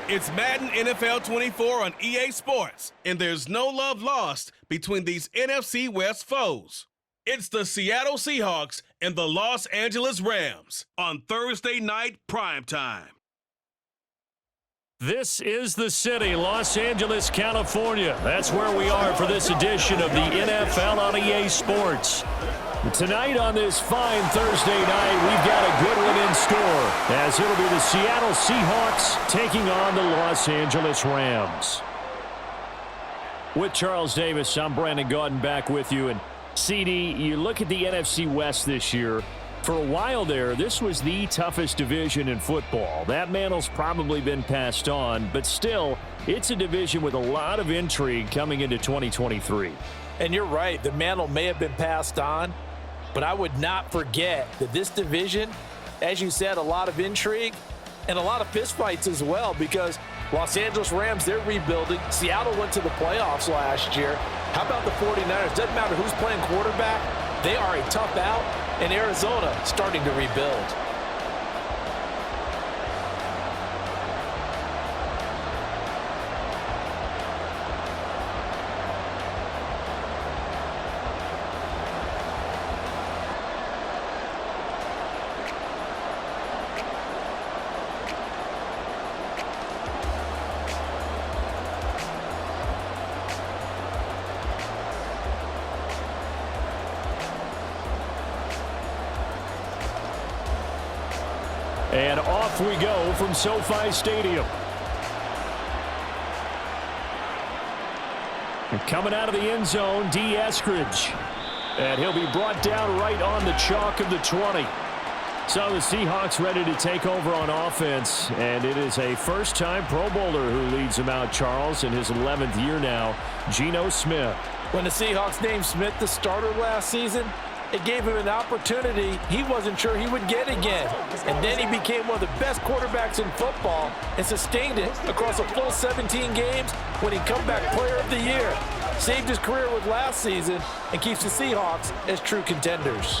It's Madden NFL 24 on EA Sports, and there's no love lost between these NFC West foes. It's the Seattle Seahawks and the Los Angeles Rams on Thursday night primetime. This is the city, Los Angeles, California. That's where we are for this edition of the NFL on EA Sports. Tonight on this fine Thursday night, we've got a good one in store, as it'll be the Seattle Seahawks taking on the Los Angeles Rams. With Charles Davis, I'm Brandon Gaudin back with you. And CD, you look at the NFC West this year. For a while there, this was the toughest division in football. That mantle's probably been passed on, but still, it's a division with a lot of intrigue coming into 2023. And you're right, the mantle may have been passed on, but I would not forget that this division, as you said, a lot of intrigue and a lot of fistfights as well, because Los Angeles Rams, they're rebuilding. Seattle went to the playoffs last year. How about the 49ers? Doesn't matter who's playing quarterback. They are a tough out, and Arizona starting to rebuild. And off we go from SoFi Stadium. And coming out of the end zone, D. Eskridge. And he'll be brought down right on the chalk of the 20. So the Seahawks ready to take over on offense. And it is a first-time Pro Bowler who leads them out, Charles, in his 11th year now, Geno Smith. When the Seahawks named Smith the starter last season, it gave him an opportunity he wasn't sure he would get again. And then he became one of the best quarterbacks in football and sustained it across a full 17 games when he comeback player of the year. Saved his career with last season and keeps the Seahawks as true contenders.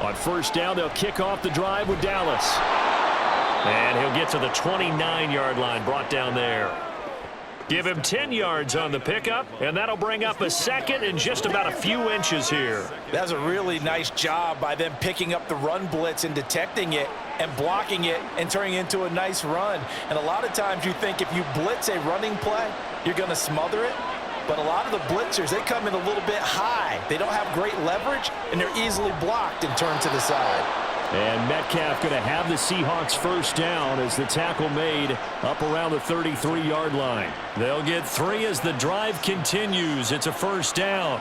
On first down, they'll kick off the drive with Dallas. And he'll get to the 29-yard line, brought down there. Give him 10 yards on the pickup, and that'll bring up a second and just about a few inches here. That's a really nice job by them picking up the run blitz and detecting it and blocking it and turning it into a nice run. And a lot of times you think if you blitz a running play, you're going to smother it. But a lot of the blitzers, they come in a little bit high. They don't have great leverage, and they're easily blocked and turned to the side. And Metcalf going to have the Seahawks first down as the tackle made up around the 33-yard line. They'll get 3 as the drive continues. It's a first down.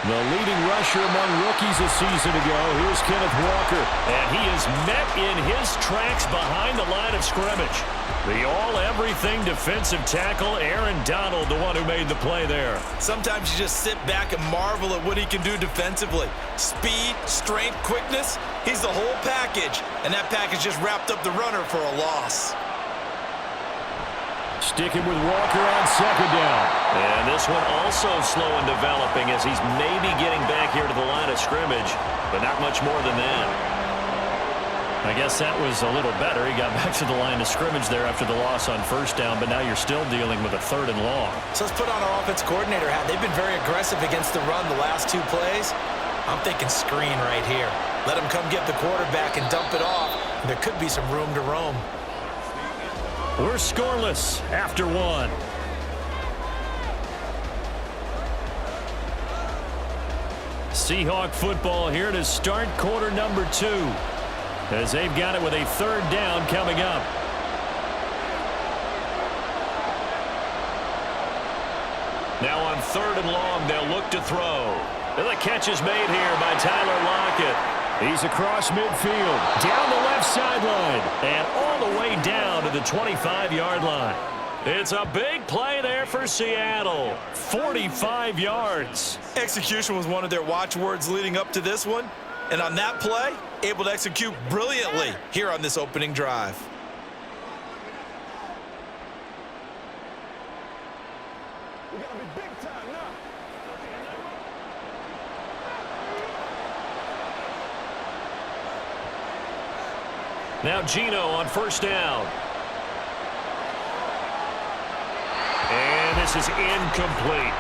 The leading rusher among rookies a season ago, here's Kenneth Walker. And he is met in his tracks behind the line of scrimmage. The all-everything defensive tackle, Aaron Donald, the one who made the play there. Sometimes you just sit back and marvel at what he can do defensively. Speed, strength, quickness, he's the whole package. And that package just wrapped up the runner for a loss. Sticking with Walker on second down. And this one also slow in developing as he's maybe getting back here to the line of scrimmage, but not much more than that. I guess that was a little better. He got back to the line of scrimmage there after the loss on first down, but now you're still dealing with a 3rd and long. So let's put on our offense coordinator hat. They've been very aggressive against the run the last 2 plays. I'm thinking screen right here. Let him come get the quarterback and dump it off. There could be some room to roam. We're scoreless after 1. Seahawk football here to start quarter number 2, as they've got it with a 3rd down coming up. Now on 3rd and long, they'll look to throw. And the catch is made here by Tyler Lockett. He's across midfield, down the left sideline, and all the way down to the 25-yard line. It's a big play there for Seattle. 45 yards. Execution was one of their watchwords leading up to this one. And on that play, able to execute brilliantly here on this opening drive. Now Geno on first down. And this is incomplete.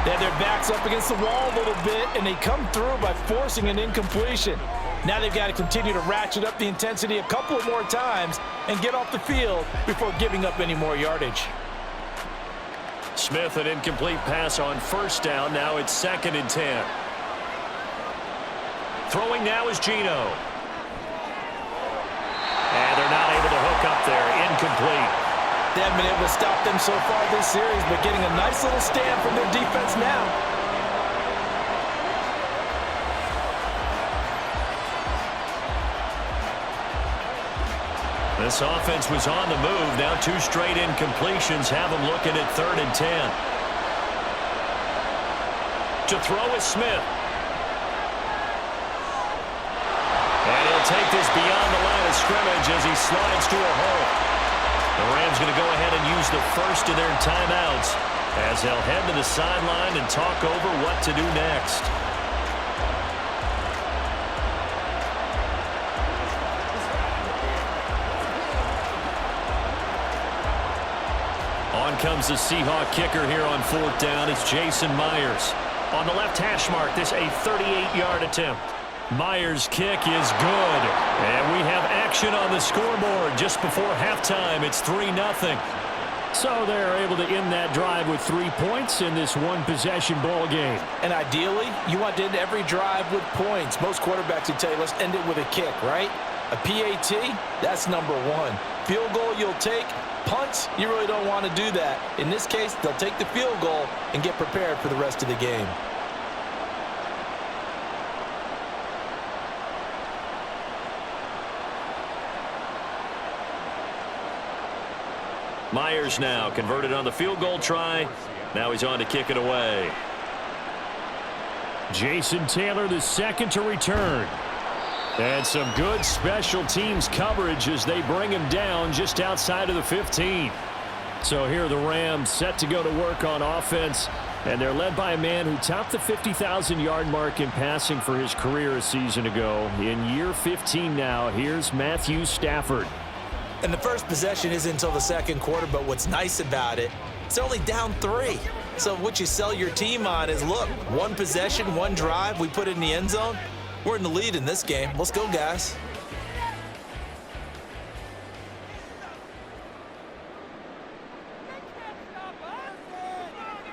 They had their backs up against the wall a little bit, and they come through by forcing an incompletion. Now they've got to continue to ratchet up the intensity a couple of more times and get off the field before giving up any more yardage. Smith, an incomplete pass on first down. Now it's 2nd and 10. Throwing now is Geno. And they're not able to hook up there. Incomplete. They haven't been able to stop them so far this series, but getting a nice little stand from their defense now. This offense was on the move. Now 2 straight incompletions have them looking at 3rd and 10. To throw is Smith. And he'll take this beyond the line of scrimmage as he slides to a hole. The Rams going to go ahead and use the first of their timeouts as they'll head to the sideline and talk over what to do next. On comes the Seahawk kicker here on 4th down. It's Jason Myers. On the left hash mark, this a 38-yard attempt. Myers' kick is good. And we have action on the scoreboard just before halftime. It's 3-0. So they're able to end that drive with 3 points in this one-possession ball game. And ideally, you want to end every drive with points. Most quarterbacks would tell you, let's end it with a kick, right? A PAT, that's number 1. Field goal you'll take. Punts, you really don't want to do that. In this case, they'll take the field goal and get prepared for the rest of the game. Myers now converted on the field goal try. Now he's on to kick it away. Jason Taylor, the second to return. And some good special teams coverage as they bring him down just outside of the 15. So here are the Rams set to go to work on offense. And they're led by a man who topped the 50,000-yard mark in passing for his career a season ago. In year 15 now, here's Matthew Stafford. And the first possession isn't until the second quarter, but what's nice about it, it's only down 3. So what you sell your team on is, look, 1 possession, 1 drive, we put it in the end zone. We're in the lead in this game. Let's go, guys.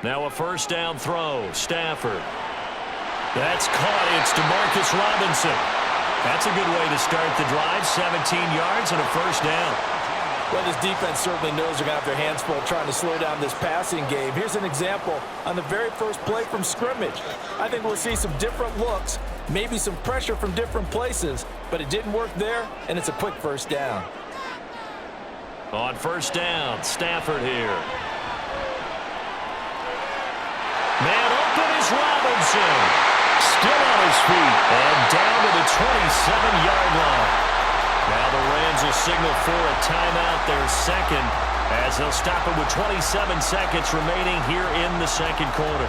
Now a first down throw. Stafford. That's caught. It's DeMarcus Robinson. That's a good way to start the drive. 17 yards and a first down. Well, this defense certainly knows they're going to have their hands full trying to slow down this passing game. Here's an example on the very first play from scrimmage. I think we'll see some different looks, maybe some pressure from different places, but it didn't work there, and it's a quick first down. On first down, Stafford here. Man open is Robinson. Still on his feet and down to the 27-yard line. Now the Rams will signal for a timeout, their second, as they'll stop it with 27 seconds remaining here in the second quarter.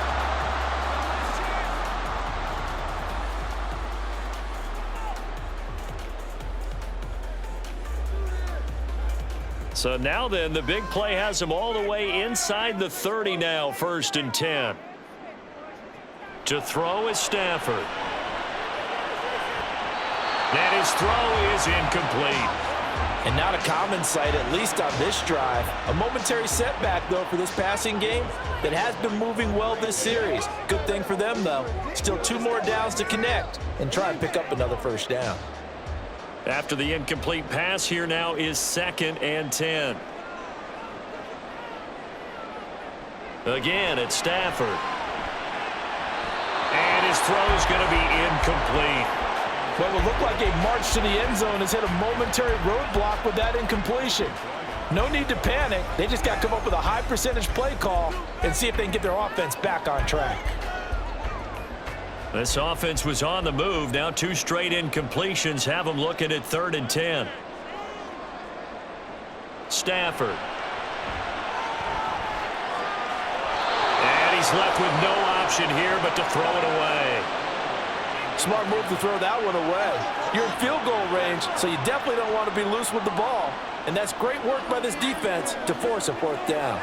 So now then, the big play has them all the way inside the 30 now, 1st and 10. To throw is Stafford. And his throw is incomplete. And not a common sight, at least on this drive. A momentary setback, though, for this passing game that has been moving well this series. Good thing for them, though. Still 2 more downs to connect and try and pick up another first down. After the incomplete pass, here now is 2nd and 10. Again, it's Stafford. And his throw is going to be incomplete. What will look like a march to the end zone has hit a momentary roadblock with that incompletion. No need to panic. They just got to come up with a high percentage play call and see if they can get their offense back on track. This offense was on the move. Now 2 straight incompletions have them looking at 3rd and 10. Stafford. And he's left with no option here but to throw it away. Smart move to throw that one away. You're in field goal range, so you definitely don't want to be loose with the ball. And that's great work by this defense to force a 4th down.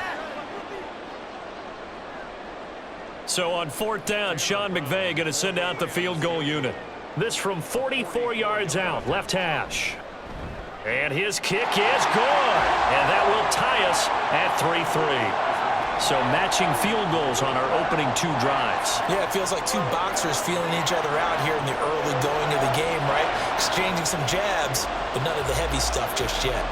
So on 4th down, Sean McVay going to send out the field goal unit. This from 44 yards out, left hash. And his kick is good. And that will tie us at 3-3. So matching field goals on our opening 2 drives. Yeah, it feels like 2 boxers feeling each other out here in the early going of the game, right? Exchanging some jabs, but none of the heavy stuff just yet.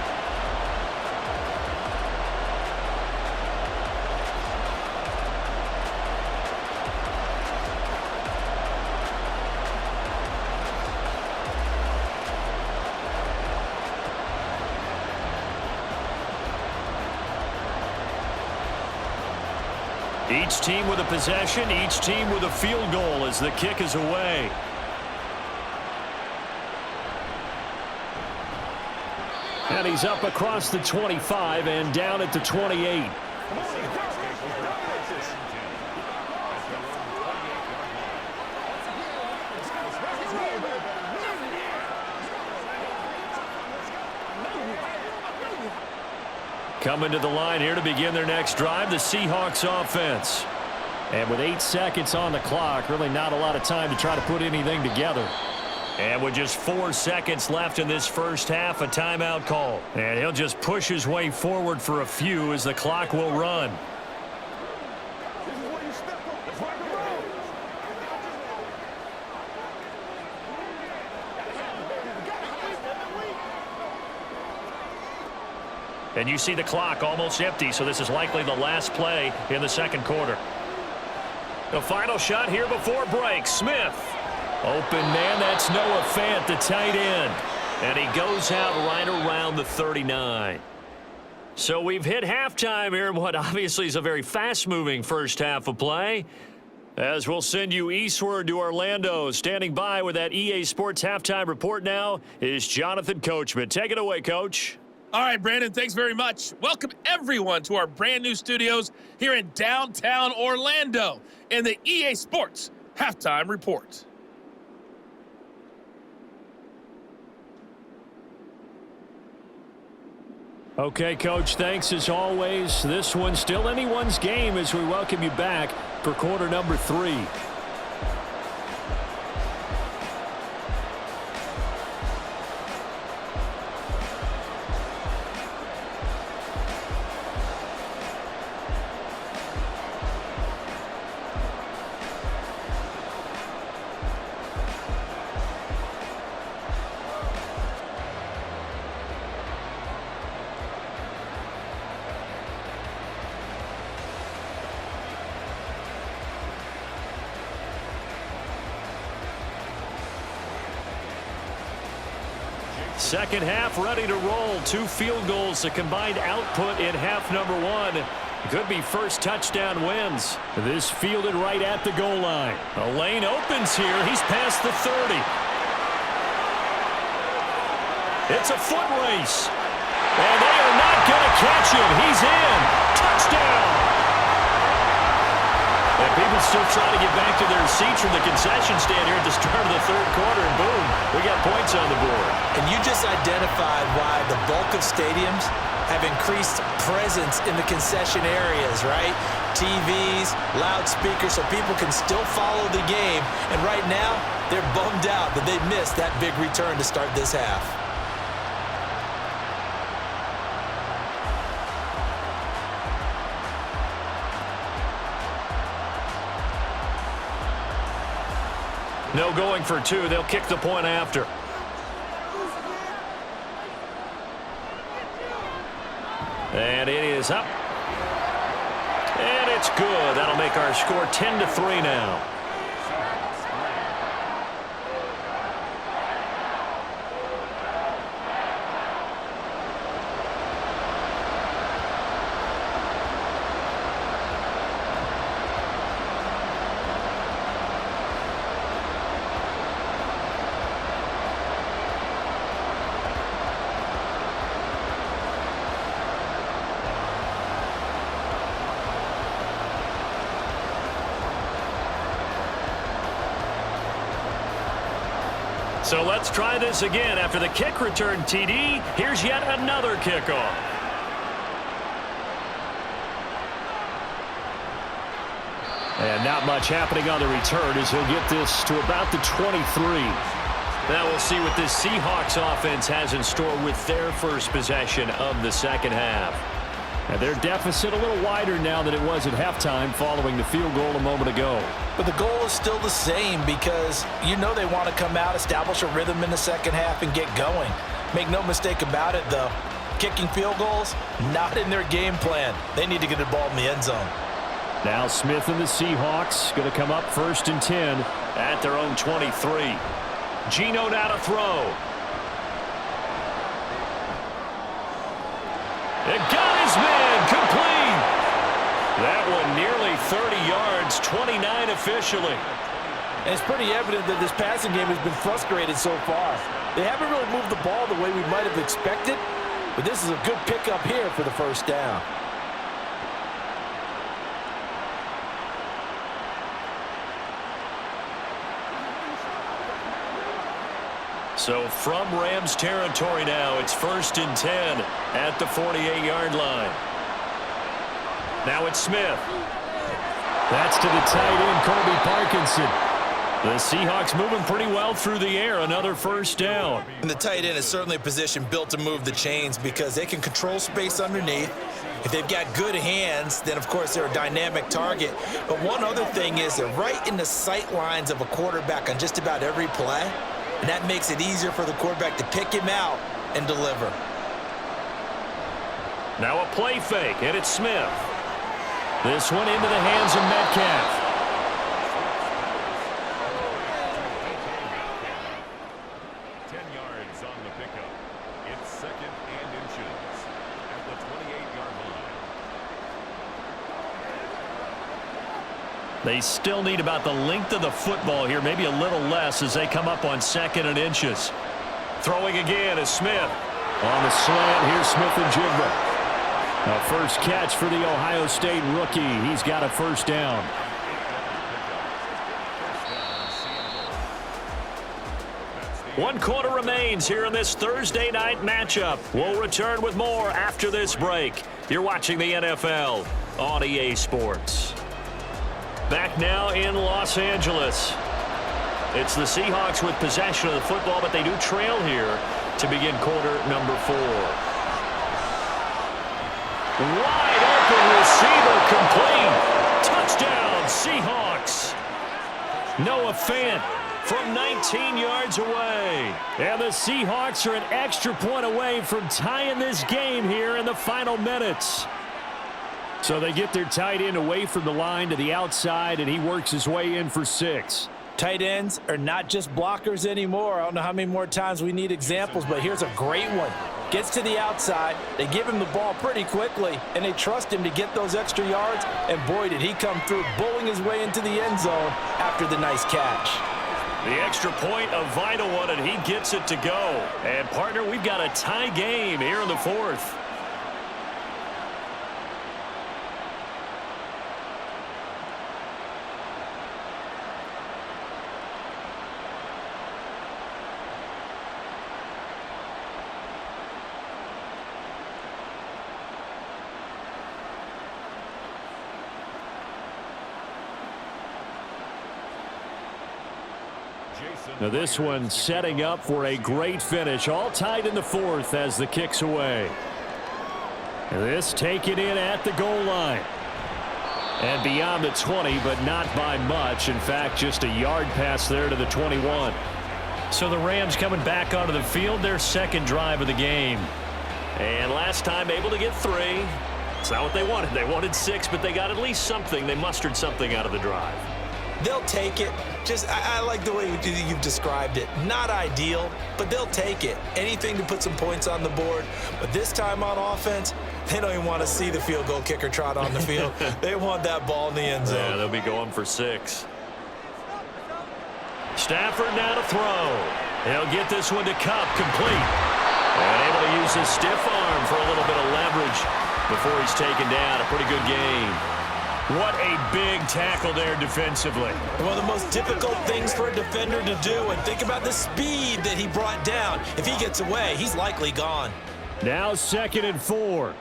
Each team with a possession, each team with a field goal as the kick is away. And he's up across the 25 and down at the 28. Coming to the line here to begin their next drive, the Seahawks offense. And with 8 seconds on the clock, really not a lot of time to try to put anything together. And with just 4 seconds left in this first half, a timeout call. And he'll just push his way forward for a few as the clock will run. And you see the clock almost empty, so this is likely the last play in the second quarter. The final shot here before break. Smith. Open man, that's Noah Fant, the tight end. And he goes out right around the 39. So we've hit halftime here in what obviously is a very fast-moving first half of play. As we'll send you eastward to Orlando. Standing by with that EA Sports halftime report now is Jonathan Coachman. Take it away, Coach. All right, Brandon, thanks very much. Welcome, everyone, to our brand-new studios here in downtown Orlando in the EA Sports Halftime Report. Okay, Coach, thanks as always. This one's still anyone's game as we welcome you back for quarter number 3. Second half ready to roll. 2 field goals, the combined output in half number 1. Could be first touchdown wins. This fielded right at the goal line. A lane opens here. He's past the 30. It's a foot race. And they are not going to catch him. He's in. Touchdown. And people still trying to get back to their seats from the concession stand here at the start of the third quarter, and boom, we got points on the board. And you just identified why the bulk of stadiums have increased presence in the concession areas, right? TVs, loudspeakers, so people can still follow the game. And right now, they're bummed out that they missed that big return to start this half. No going for 2. They'll kick the point after. And it is up. And it's good. That'll make our score 10-3 now. So let's try this again. After the kick return TD, here's yet another kickoff. And not much happening on the return as he'll get this to about the 23. Now we'll see what this Seahawks offense has in store with their first possession of the second half. And their deficit a little wider now than it was at halftime following the field goal a moment ago. But the goal is still the same because you know they want to come out, establish a rhythm in the second half, and get going. Make no mistake about it, though. Kicking field goals, not in their game plan. They need to get the ball in the end zone. Now Smith and the Seahawks going to come up 1st and 10 at their own 23. Geno now to throw. It got his man complete. That one nearly 30 yards, 29 officially. And it's pretty evident that this passing game has been frustrated so far. They haven't really moved the ball the way we might have expected, but this is a good pickup here for the first down. So from Rams territory now, it's 1st and 10 at the 48-yard line. Now it's Smith. That's to the tight end, Colby Parkinson. The Seahawks moving pretty well through the air. Another first down. And the tight end is certainly a position built to move the chains because they can control space underneath. If they've got good hands, then, of course, they're a dynamic target. But one other thing is they're right in the sight lines of a quarterback on just about every play. And that makes it easier for the quarterback to pick him out and deliver. Now a play fake, and it's Smith. This one into the hands of Metcalf. They still need about the length of the football here, maybe a little less as they come up on 2nd and inches. Throwing again is Smith. On the slant, here's Smith and Jigba. A first catch for the Ohio State rookie. He's got a first down. One quarter remains here in this Thursday night matchup. We'll return with more after this break. You're watching the NFL on EA Sports. Back now in Los Angeles. It's the Seahawks with possession of the football, but they do trail here to begin quarter number 4. Wide open receiver complete. Touchdown, Seahawks. Noah Fant from 19 yards away. And the Seahawks are an extra point away from tying this game here in the final minutes. So they get their tight end away from the line to the outside, and he works his way in for 6. Tight ends are not just blockers anymore. I don't know how many more times we need examples, but here's a great one. Gets to the outside, they give him the ball pretty quickly, and they trust him to get those extra yards, and boy, did he come through, bowling his way into the end zone after the nice catch. The extra point, a vital one, and he gets it to go. And, partner, we've got a tie game here in the 4th. Now this one setting up for a great finish. All tied in the 4th as the kick's away. And this taken in at the goal line. And beyond the 20, but not by much. In fact, just a yard pass there to the 21. So the Rams coming back onto the field, their second drive of the game. And last time able to get 3. It's not what they wanted. They wanted 6, but they got at least something. They mustered something out of the drive. They'll take it. I like the way you've described it. Not ideal, but they'll take it. Anything to put some points on the board. But this time on offense, they don't even want to see the field goal kicker trot on the field. They want that ball in the end zone. Yeah, they'll be going for 6. Stafford now to throw. He'll get this one to Kupp, complete. And able to use his stiff arm for a little bit of leverage before he's taken down. A pretty good game. What a big tackle there defensively. One of the most difficult things for a defender to do, and think about the speed that he brought down. If he gets away, he's likely gone. Now 2nd and 4.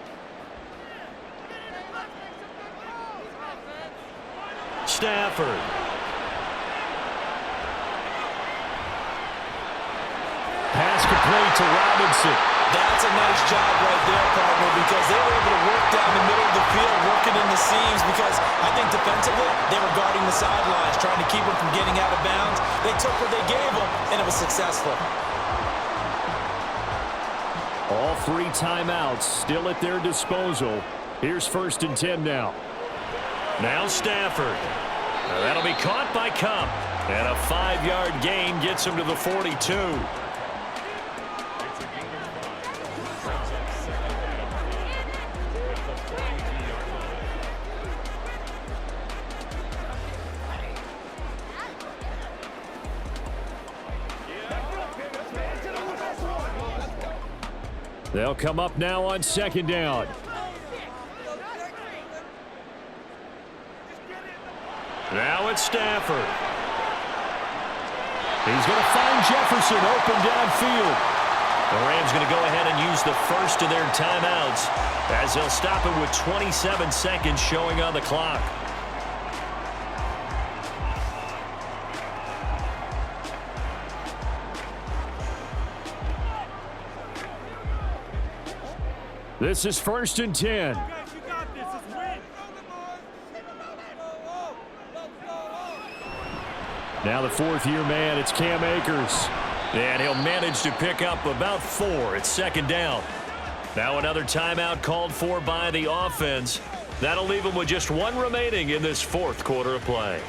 Stafford. Pass complete to Robinson. That's a nice job right there, partner, because they were able to work down the middle of the field, working in the seams, because I think defensively, they were guarding the sidelines, trying to keep them from getting out of bounds. They took what they gave them, and it was successful. All 3 timeouts still at their disposal. Here's 1st and 10 now. Now Stafford. That'll be caught by Cup. And a 5-yard gain gets him to the 42. They'll come up now on 2nd down. Now it's Stafford. He's going to find Jefferson open downfield. The Rams going to go ahead and use the first of their timeouts as they'll stop it with 27 seconds showing on the clock. This is 1st and 10. Now the 4th-year man, it's Cam Akers. And he'll manage to pick up about 4. It's 2nd down. Now another timeout called for by the offense. That'll leave them with just 1 remaining in this 4th quarter of play.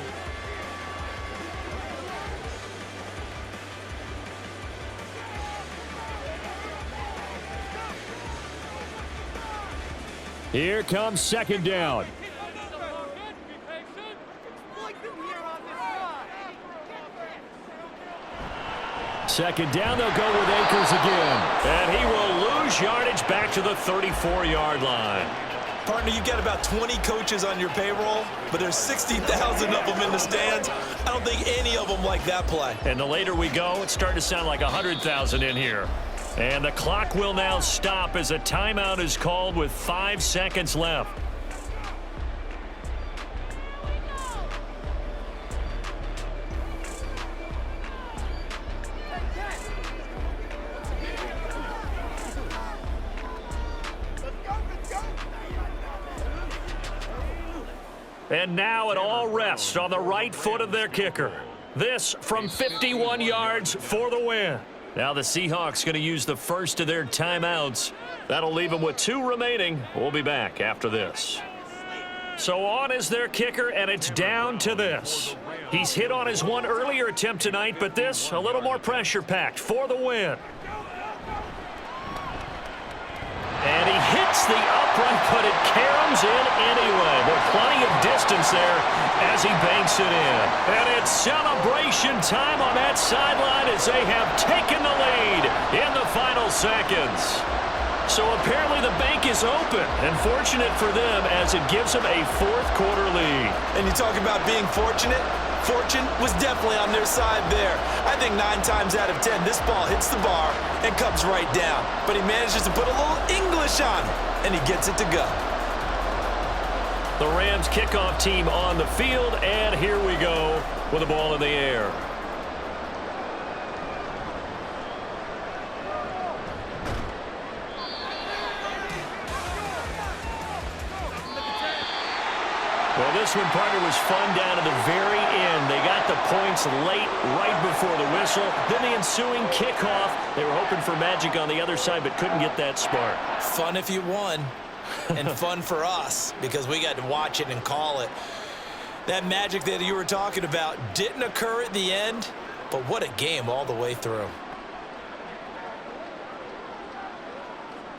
Here comes 2nd down. Second down, they'll go with Akers again. And he will lose yardage back to the 34-yard line. Partner, you've got about 20 coaches on your payroll, but there's 60,000 of them in the stands. I don't think any of them like that play. And the later we go, it's starting to sound like 100,000 in here. And the clock will now stop as a timeout is called with 5 seconds left. And now it all rests on the right foot of their kicker. This from 51 yards for the win. Now the Seahawks going to use the first of their timeouts. That'll leave them with 2 remaining. We'll be back after this. So on is their kicker, and it's down to this. He's hit on his one earlier attempt tonight, but this a little more pressure-packed for the win. And he hits the upright, but it caroms in anyway. But plenty of distance there as he banks it in. And it's celebration time on that sideline as they have taken the lead in the final seconds. So apparently the bank is open, and fortunate for them as it gives them a 4th quarter lead. And you talk about being fortunate. Fortune was definitely on their side there. I think 9 times out of 10, this ball hits the bar and comes right down. But he manages to put a little English on it, and he gets it to go. The Rams kickoff team on the field, and here we go with the ball in the air. Well, this one, partner, was fun down to the very end. They got the points late, right before the whistle. Then the ensuing kickoff. They were hoping for magic on the other side, but couldn't get that spark. Fun if you won, and fun for us because we got to watch it and call it. That magic that you were talking about didn't occur at the end, but what a game all the way through.